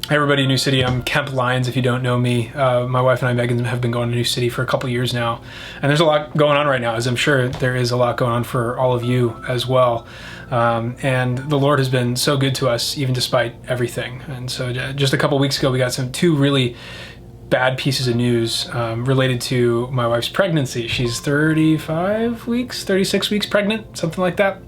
Hey everybody, New City. I'm Kemp, Lyons, if you don't know me. My wife and I, Megan, have been going to New City for a couple years now. And there's a lot going on right now, as I'm sure there is a lot going on for all of you as well. And the Lord has been so good to us, even despite everything. And so just a couple weeks ago, we got two really bad pieces of news related to my wife's pregnancy. She's 36 weeks pregnant, something like that.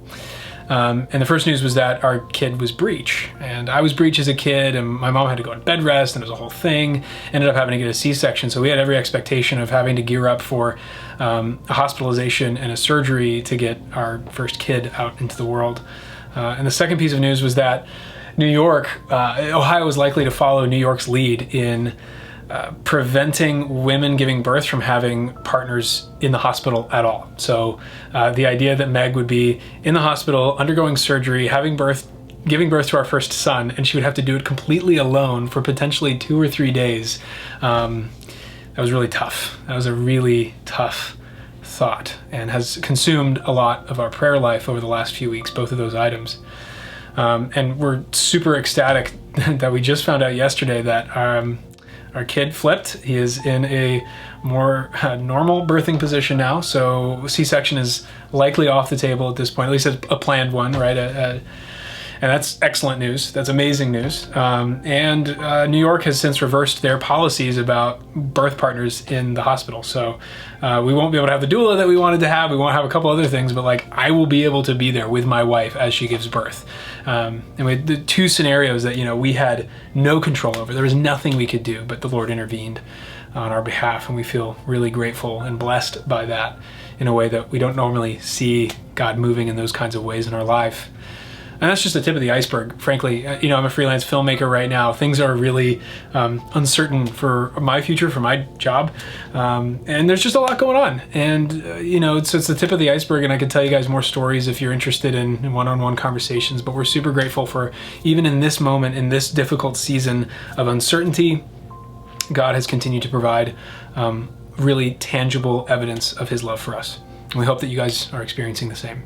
And the first news was that our kid was breech, and I was breech as a kid, and my mom had to go on bed rest, and it was a whole thing. Ended up having to get a C-section, so we had every expectation of having to gear up for a hospitalization and a surgery to get our first kid out into the world. And the second piece of news was that Ohio is likely to follow New York's lead in preventing women giving birth from having partners in the hospital at all. So the idea that Meg would be in the hospital, undergoing surgery, giving birth to our first son, and she would have to do it completely alone for potentially 2 or 3 days, that was really tough. That was a really tough thought, and has consumed a lot of our prayer life over the last few weeks, both of those items. And we're super ecstatic that we just found out yesterday that our kid flipped. He is in a more normal birthing position now, so C-section is likely off the table at this point, at least a planned one, right? And that's excellent news. That's amazing news. And New York has since reversed their policies about birth partners in the hospital. So we won't be able to have the doula that we wanted to have. We won't have a couple other things, but I will be able to be there with my wife as she gives birth. And we had the two scenarios that we had no control over. There was nothing we could do, but the Lord intervened on our behalf, and we feel really grateful and blessed by that in a way that we don't normally see God moving in those kinds of ways in our life. And that's just the tip of the iceberg, frankly. I'm a freelance filmmaker right now. Things are really uncertain for my future, for my job. And there's just a lot going on. And, it's the tip of the iceberg, and I could tell you guys more stories if you're interested in one-on-one conversations. But we're super grateful for, even in this moment, in this difficult season of uncertainty, God has continued to provide really tangible evidence of his love for us. And we hope that you guys are experiencing the same.